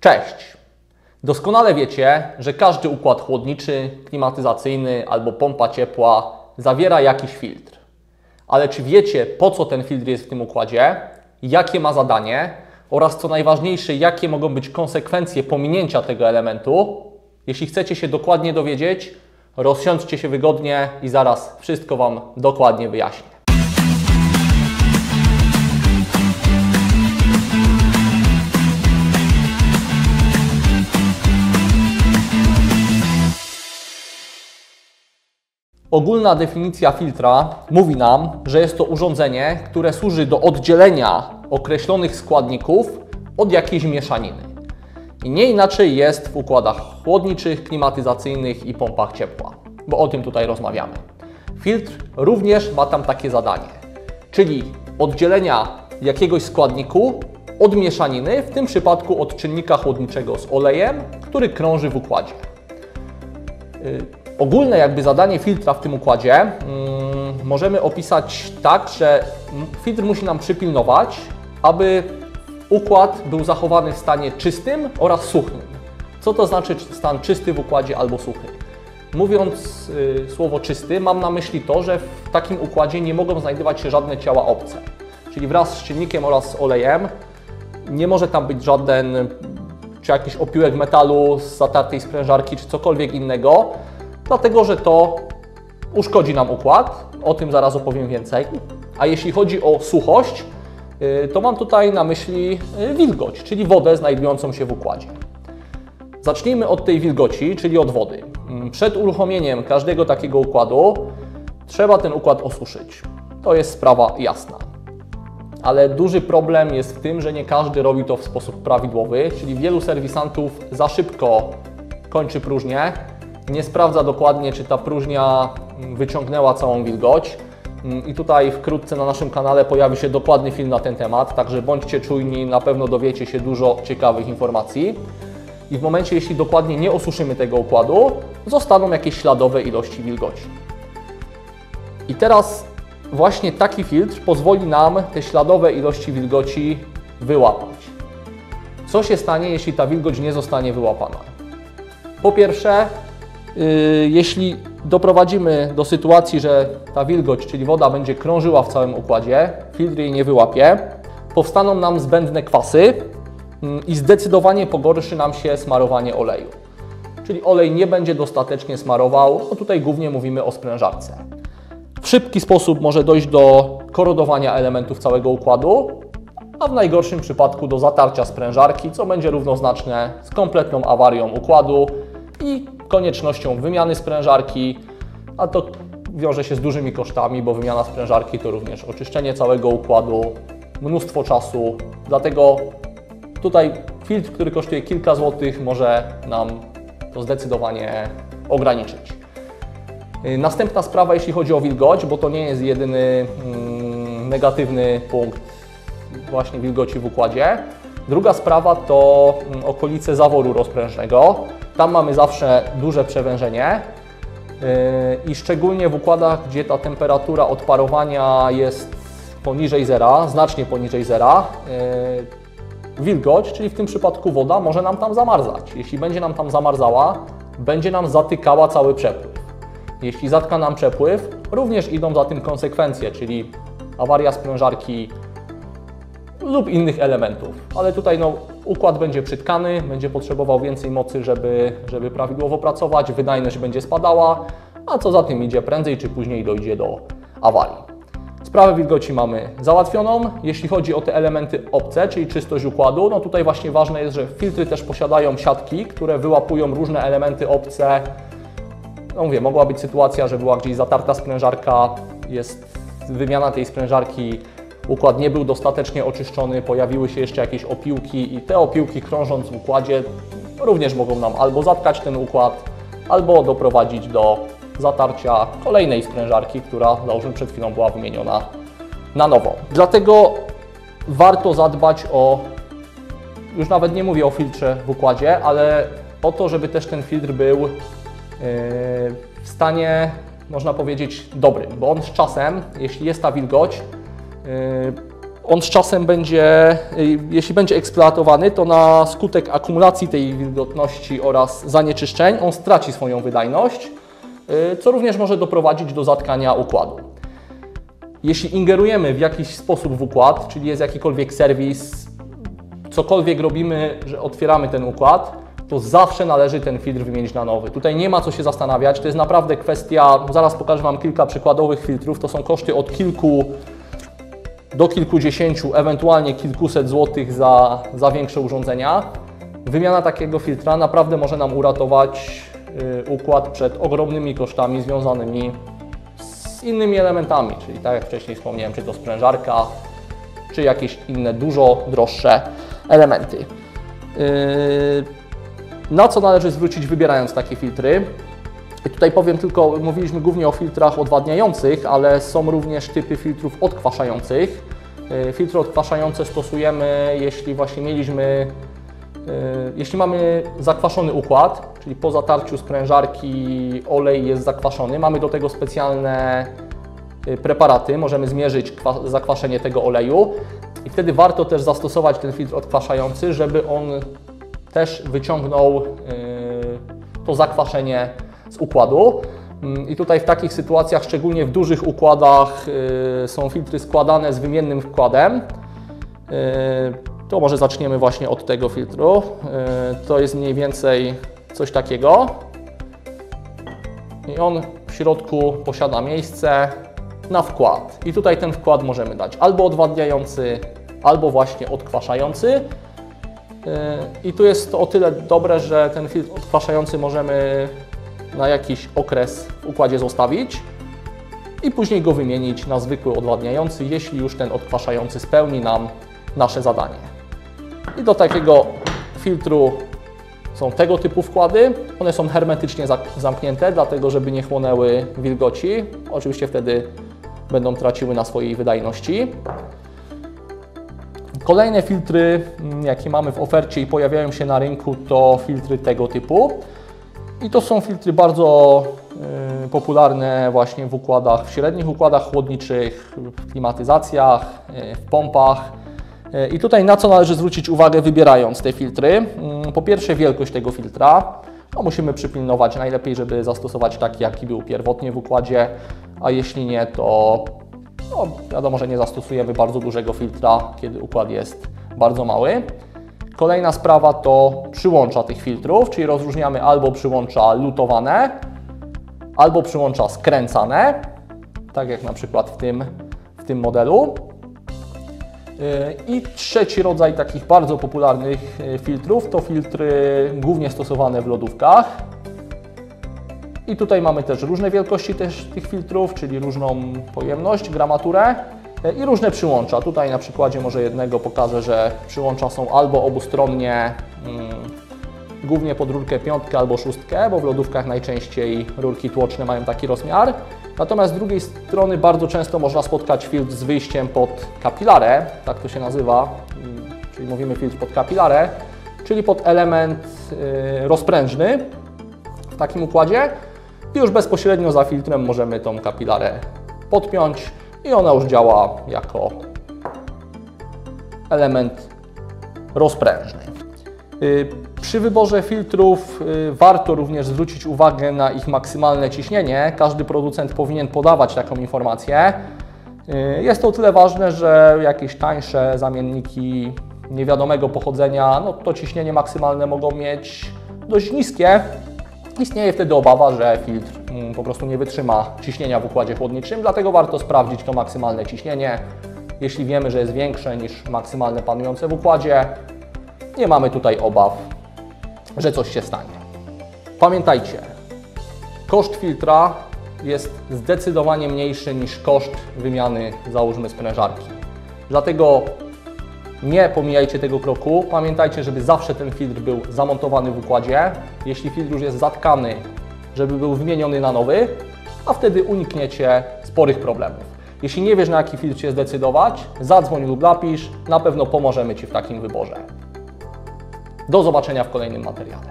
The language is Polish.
Cześć! Doskonale wiecie, że każdy układ chłodniczy, klimatyzacyjny albo pompa ciepła zawiera jakiś filtr. Ale czy wiecie, po co ten filtr jest w tym układzie, jakie ma zadanie oraz co najważniejsze, jakie mogą być konsekwencje pominięcia tego elementu? Jeśli chcecie się dokładnie dowiedzieć, rozsiądźcie się wygodnie i zaraz wszystko Wam dokładnie wyjaśnię. Ogólna definicja filtra mówi nam, że jest to urządzenie, które służy do oddzielenia określonych składników od jakiejś mieszaniny. I nie inaczej jest w układach chłodniczych, klimatyzacyjnych i pompach ciepła, bo o tym tutaj rozmawiamy. Filtr również ma tam takie zadanie, czyli oddzielenia jakiegoś składniku od mieszaniny, w tym przypadku od czynnika chłodniczego z olejem, który krąży w układzie. Ogólne jakby zadanie filtra w tym układzie możemy opisać tak, że filtr musi nam przypilnować, aby układ był zachowany w stanie czystym oraz suchym. Co to znaczy stan czysty w układzie albo suchy? Mówiąc słowo czysty, mam na myśli to, że w takim układzie nie mogą znajdować się żadne ciała obce. Czyli wraz z czynnikiem oraz z olejem nie może tam być żaden, czy jakiś opiłek metalu z zatartej sprężarki, czy cokolwiek innego, dlatego że to uszkodzi nam układ, o tym zaraz opowiem więcej. A jeśli chodzi o suchość, to mam tutaj na myśli wilgoć, czyli wodę znajdującą się w układzie. Zacznijmy od tej wilgoci, czyli od wody. Przed uruchomieniem każdego takiego układu trzeba ten układ osuszyć. To jest sprawa jasna. Ale duży problem jest w tym, że nie każdy robi to w sposób prawidłowy, czyli wielu serwisantów za szybko kończy próżnię, nie sprawdza dokładnie, czy ta próżnia wyciągnęła całą wilgoć. I tutaj wkrótce na naszym kanale pojawi się dokładny film na ten temat, także bądźcie czujni, na pewno dowiecie się dużo ciekawych informacji. I w momencie, jeśli dokładnie nie osuszymy tego układu, zostaną jakieś śladowe ilości wilgoci. I teraz właśnie taki filtr pozwoli nam te śladowe ilości wilgoci wyłapać. Co się stanie, jeśli ta wilgoć nie zostanie wyłapana? Po pierwsze, jeśli doprowadzimy do sytuacji, że ta wilgoć, czyli woda, będzie krążyła w całym układzie, filtr jej nie wyłapie, powstaną nam zbędne kwasy i zdecydowanie pogorszy nam się smarowanie oleju. Czyli olej nie będzie dostatecznie smarował, no tutaj głównie mówimy o sprężarce. W szybki sposób może dojść do korodowania elementów całego układu, a w najgorszym przypadku do zatarcia sprężarki, co będzie równoznaczne z kompletną awarią układu i koniecznością wymiany sprężarki, a to wiąże się z dużymi kosztami, bo wymiana sprężarki to również oczyszczenie całego układu, mnóstwo czasu, dlatego tutaj filtr, który kosztuje kilka złotych, może nam to zdecydowanie ograniczyć. Następna sprawa, jeśli chodzi o wilgoć, bo to nie jest jedyny negatywny punkt właśnie wilgoci w układzie. Druga sprawa to okolice zaworu rozprężnego. Tam mamy zawsze duże przewężenie i szczególnie w układach, gdzie ta temperatura odparowania jest poniżej zera, znacznie poniżej zera, wilgoć, czyli w tym przypadku woda, może nam tam zamarzać. Jeśli będzie nam tam zamarzała, będzie nam zatykała cały przepływ. Jeśli zatka nam przepływ, również idą za tym konsekwencje, czyli awaria sprężarki lub innych elementów. Ale tutaj układ będzie przytkany, będzie potrzebował więcej mocy, żeby prawidłowo pracować, wydajność będzie spadała, a co za tym idzie, prędzej czy później dojdzie do awarii. Sprawę wilgoci mamy załatwioną. Jeśli chodzi o te elementy obce, czyli czystość układu, no tutaj właśnie ważne jest, że filtry też posiadają siatki, które wyłapują różne elementy obce. No mówię, mogła być sytuacja, że była gdzieś zatarta sprężarka, jest wymiana tej sprężarki, układ nie był dostatecznie oczyszczony, pojawiły się jeszcze jakieś opiłki i te opiłki, krążąc w układzie, również mogą nam albo zatkać ten układ, albo doprowadzić do zatarcia kolejnej sprężarki, która, załóżmy, przed chwilą była wymieniona na nowo. Dlatego warto zadbać o, już nawet nie mówię o filtrze w układzie, ale o to, żeby też ten filtr był w stanie, można powiedzieć, dobrym, bo on z czasem, jeśli jest ta wilgoć, on z czasem będzie, jeśli będzie eksploatowany, to na skutek akumulacji tej wilgotności oraz zanieczyszczeń on straci swoją wydajność, co również może doprowadzić do zatkania układu. Jeśli ingerujemy w jakiś sposób w układ, czyli jest jakikolwiek serwis, cokolwiek robimy, że otwieramy ten układ, to zawsze należy ten filtr wymienić na nowy. Tutaj nie ma co się zastanawiać, to jest naprawdę kwestia, zaraz pokażę Wam kilka przykładowych filtrów, to są koszty od kilku do kilkudziesięciu, ewentualnie kilkuset złotych za większe urządzenia. Wymiana takiego filtra naprawdę może nam uratować układ przed ogromnymi kosztami związanymi z innymi elementami, czyli tak jak wcześniej wspomniałem, czy to sprężarka, czy jakieś inne dużo droższe elementy. Na co należy zwrócić, wybierając takie filtry? I tutaj powiem tylko, mówiliśmy głównie o filtrach odwadniających, ale są również typy filtrów odkwaszających. Filtry odkwaszające stosujemy, jeśli właśnie jeśli mamy zakwaszony układ, czyli po zatarciu sprężarki olej jest zakwaszony, mamy do tego specjalne preparaty, możemy zmierzyć zakwaszenie tego oleju i wtedy warto też zastosować ten filtr odkwaszający, żeby on też wyciągnął to zakwaszenie z układu. I tutaj w takich sytuacjach, szczególnie w dużych układach, są filtry składane z wymiennym wkładem. To może zaczniemy właśnie od tego filtru. To jest mniej więcej coś takiego. I on w środku posiada miejsce na wkład. I tutaj ten wkład możemy dać albo odwadniający, albo właśnie odkwaszający. I tu jest to o tyle dobre, że ten filtr odkwaszający możemy na jakiś okres w układzie zostawić i później go wymienić na zwykły odwadniający, jeśli już ten odkwaszający spełni nam nasze zadanie. I do takiego filtru są tego typu wkłady. One są hermetycznie zamknięte, dlatego żeby nie chłonęły wilgoci. Oczywiście wtedy będą traciły na swojej wydajności. Kolejne filtry, jakie mamy w ofercie i pojawiają się na rynku, to filtry tego typu. I to są filtry bardzo popularne właśnie w układach, w średnich układach chłodniczych, w klimatyzacjach, w pompach. I tutaj na co należy zwrócić uwagę, wybierając te filtry? Po pierwsze wielkość tego filtra. No, musimy przypilnować najlepiej, żeby zastosować taki, jaki był pierwotnie w układzie, a jeśli nie, to no, wiadomo, że nie zastosujemy bardzo dużego filtra, kiedy układ jest bardzo mały. Kolejna sprawa to przyłącza tych filtrów, czyli rozróżniamy albo przyłącza lutowane, albo przyłącza skręcane, tak jak na przykład w tym modelu. I trzeci rodzaj takich bardzo popularnych filtrów to filtry głównie stosowane w lodówkach. I tutaj mamy też różne wielkości tych filtrów, czyli różną pojemność, gramaturę i różne przyłącza. Tutaj na przykładzie może jednego pokażę, że przyłącza są albo obustronnie, głównie pod rurkę 5 albo 6, bo w lodówkach najczęściej rurki tłoczne mają taki rozmiar. Natomiast z drugiej strony bardzo często można spotkać filtr z wyjściem pod kapilarę, tak to się nazywa, czyli mówimy filtr pod kapilarę, czyli pod element rozprężny w takim układzie i już bezpośrednio za filtrem możemy tą kapilarę podpiąć i ona już działa jako element rozprężny. Przy wyborze filtrów warto również zwrócić uwagę na ich maksymalne ciśnienie. Każdy producent powinien podawać taką informację. Jest to o tyle ważne, że jakieś tańsze zamienniki niewiadomego pochodzenia, no to ciśnienie maksymalne mogą mieć dość niskie. Istnieje wtedy obawa, że filtr po prostu nie wytrzyma ciśnienia w układzie chłodniczym, dlatego warto sprawdzić to maksymalne ciśnienie. Jeśli wiemy, że jest większe niż maksymalne panujące w układzie, nie mamy tutaj obaw, że coś się stanie. Pamiętajcie, koszt filtra jest zdecydowanie mniejszy niż koszt wymiany, załóżmy, sprężarki. Dlatego nie pomijajcie tego kroku. Pamiętajcie, żeby zawsze ten filtr był zamontowany w układzie. Jeśli filtr już jest zatkany, żeby był wymieniony na nowy, a wtedy unikniecie sporych problemów. Jeśli nie wiesz, na jaki filtr się zdecydować, zadzwoń lub napisz, na pewno pomożemy Ci w takim wyborze. Do zobaczenia w kolejnym materiale.